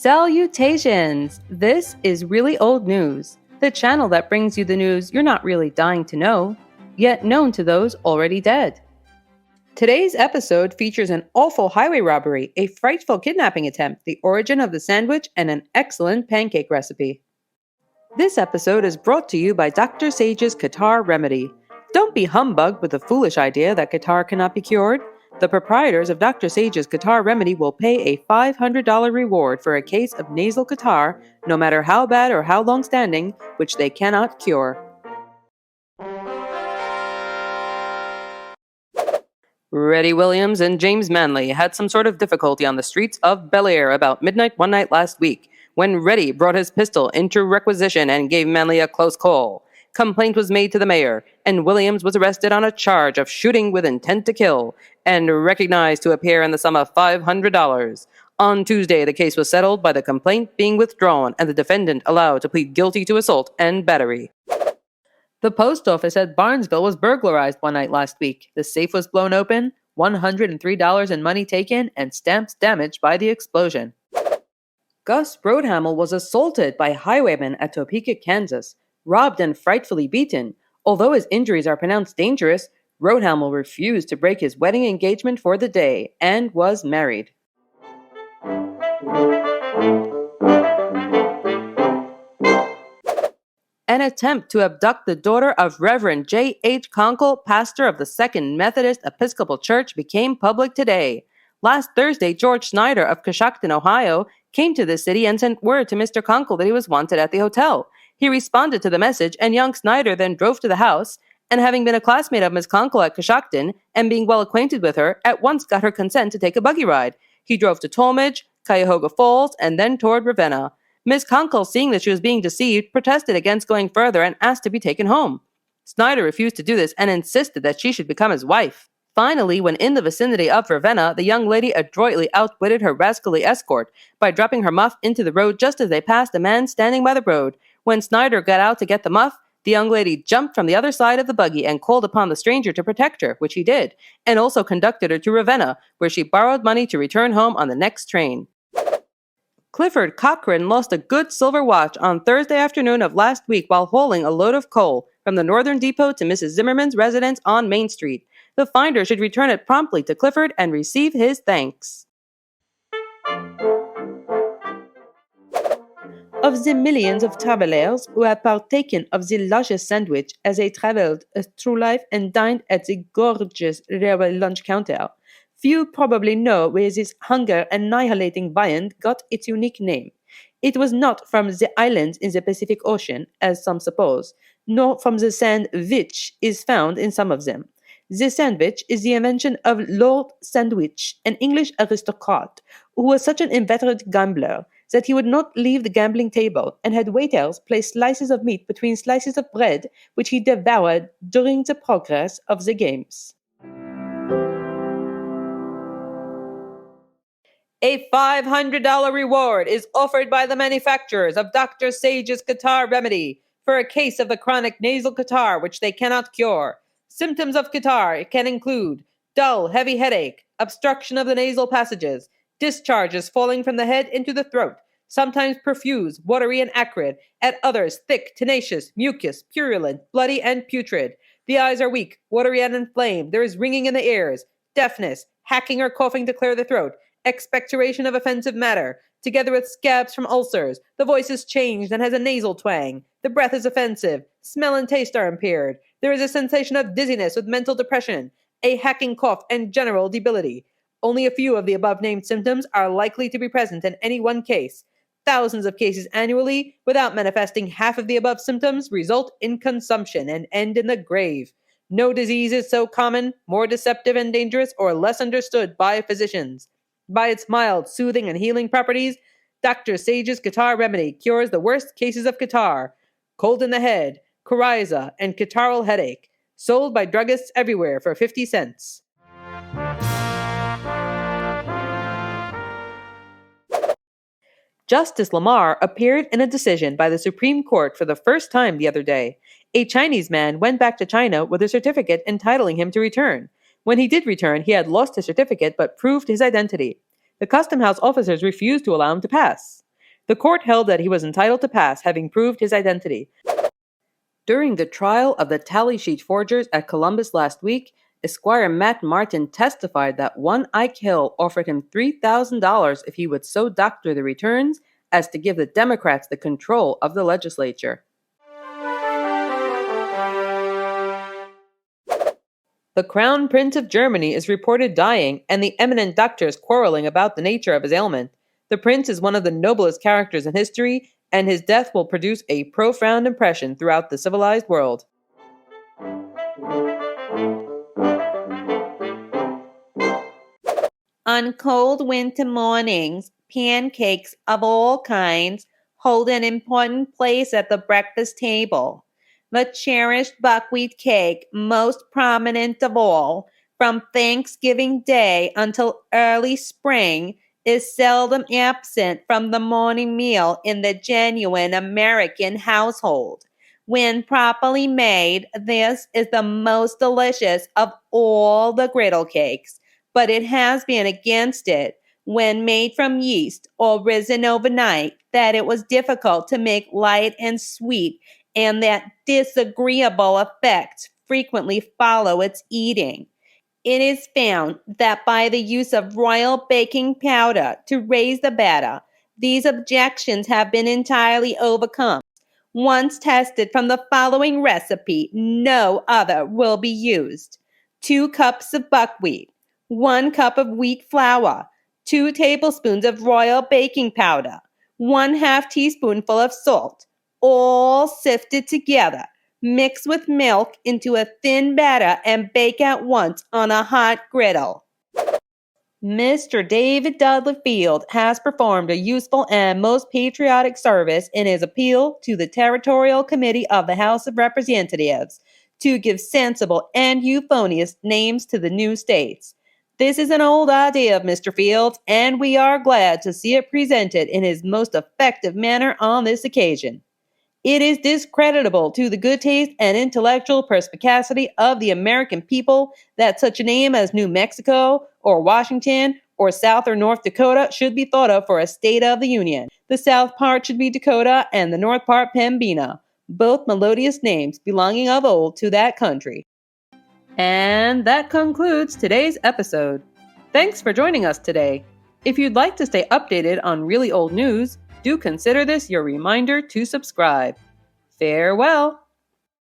Salutations! This is Really Old News, the channel that brings you the news you're not really dying to know, yet known to those already dead. Today's episode features an awful highway robbery, a frightful kidnapping attempt, the origin of the sandwich, and an excellent pancake recipe. This episode is brought to you by Dr. Sage's Catarrh Remedy. Don't be humbugged with the foolish idea that catarrh cannot be cured. The proprietors of Dr. Sage's Catarrh Remedy will pay a $500 reward for a case of nasal catarrh, no matter how bad or how long-standing, which they cannot cure. Reddy Williams and James Manley had some sort of difficulty on the streets of Bel Air about midnight one night last week, when Reddy brought his pistol into requisition and gave Manley a close call. Complaint was made to the mayor, and Williams was arrested on a charge of shooting with intent to kill, and recognized to appear in the sum of $500. On Tuesday, the case was settled by the complaint being withdrawn and the defendant allowed to plead guilty to assault and battery. The post office at Barnesville was burglarized one night last week. The safe was blown open, $103 in money taken, and stamps damaged by the explosion. Gus Broadhamel was assaulted by highwaymen at Topeka, Kansas, robbed and frightfully beaten. Although his injuries are pronounced dangerous, Broadhamel refused to break his wedding engagement for the day and was married. An attempt to abduct the daughter of Reverend J. H. Conkle, pastor of the Second Methodist Episcopal Church, became public today. Last Thursday, George Snyder of Coshocton, Ohio, came to the city and sent word to Mr. Conkle that he was wanted at the hotel. He responded to the message, and young Snyder then drove to the house, and having been a classmate of Miss Conkle at Coshocton, and being well acquainted with her, at once got her consent to take a buggy ride. He drove to Tallmadge, Cuyahoga Falls, and then toward Ravenna. Miss Conkle, seeing that she was being deceived, protested against going further and asked to be taken home. Snyder refused to do this and insisted that she should become his wife. Finally, when in the vicinity of Ravenna, the young lady adroitly outwitted her rascally escort by dropping her muff into the road just as they passed a man standing by the road. When Snyder got out to get the muff, the young lady jumped from the other side of the buggy and called upon the stranger to protect her, which he did, and also conducted her to Ravenna, where she borrowed money to return home on the next train. Clifford Cochran lost a good silver watch on Thursday afternoon of last week while hauling a load of coal from the Northern Depot to Mrs. Zimmerman's residence on Main Street. The finder should return it promptly to Clifford and receive his thanks. Of the millions of travelers who have partaken of the luscious sandwich as they traveled through life and dined at the gorgeous railway lunch counter, few probably know where this hunger-annihilating viand got its unique name. It was not from the islands in the Pacific Ocean, as some suppose, nor from the sand which is found in some of them. The sandwich is the invention of Lord Sandwich, an English aristocrat, who was such an inveterate gambler that he would not leave the gambling table and had waiters place slices of meat between slices of bread, which he devoured during the progress of the games. A $500 reward is offered by the manufacturers of Dr. Sage's Catarrh Remedy for a case of the chronic nasal catarrh which they cannot cure. Symptoms of catarrh can include dull, heavy headache, obstruction of the nasal passages, discharges falling from the head into the throat, sometimes profuse, watery and acrid, at others thick, tenacious, mucus, purulent, bloody and putrid. The eyes are weak, watery and inflamed. There is ringing in the ears, deafness, hacking or coughing to clear the throat, expectoration of offensive matter, together with scabs from ulcers. The voice is changed and has a nasal twang. The breath is offensive. Smell and taste are impaired. There is a sensation of dizziness with mental depression, a hacking cough, and general debility. Only a few of the above-named symptoms are likely to be present in any one case. Thousands of cases annually, without manifesting half of the above symptoms, result in consumption and end in the grave. No disease is so common, more deceptive and dangerous, or less understood by physicians. By its mild, soothing, and healing properties, Dr. Sage's Catarrh Remedy cures the worst cases of catarrh, cold in the head, coryza, and catarrhal headache. Sold by druggists everywhere for 50 cents. Justice Lamar appeared in a decision by the Supreme Court for the first time the other day. A Chinese man went back to China with a certificate entitling him to return. When he did return, he had lost his certificate but proved his identity. The custom house officers refused to allow him to pass. The court held that he was entitled to pass, having proved his identity. During the trial of the tally sheet forgers at Columbus last week, Esquire Matt Martin testified that one Ike Hill offered him $3,000 if he would so doctor the returns as to give the Democrats the control of the legislature. The Crown Prince of Germany is reported dying, and the eminent doctors quarreling about the nature of his ailment. The prince is one of the noblest characters in history, and his death will produce a profound impression throughout the civilized world. On cold winter mornings, pancakes of all kinds hold an important place at the breakfast table. The cherished buckwheat cake, most prominent of all, from Thanksgiving Day until early spring, is seldom absent from the morning meal in the genuine American household. When properly made, this is the most delicious of all the griddle cakes, but it has been against it, when made from yeast or risen overnight, that it was difficult to make light and sweet, and that disagreeable effects frequently follow its eating. It is found that by the use of royal baking powder to raise the batter, these objections have been entirely overcome. Once tested from the following recipe, no other will be used. 2 cups of buckwheat, 1 cup of wheat flour, 2 tablespoons of royal baking powder, 1/2 teaspoonful of salt, all sifted together. Mix with milk into a thin batter and bake at once on a hot griddle. Mr. David Dudley Field has performed a useful and most patriotic service in his appeal to the Territorial Committee of the House of Representatives to give sensible and euphonious names to the new states. This is an old idea of Mr. Field's, and we are glad to see it presented in his most effective manner on this occasion. It is discreditable to the good taste and intellectual perspicacity of the American people that such a name as New Mexico or Washington or South or North Dakota should be thought of for a state of the Union. The South part should be Dakota and the North part Pembina, both melodious names belonging of old to that country. And that concludes today's episode. Thanks for joining us today. If you'd like to stay updated on really old news, do consider this your reminder to subscribe. Farewell.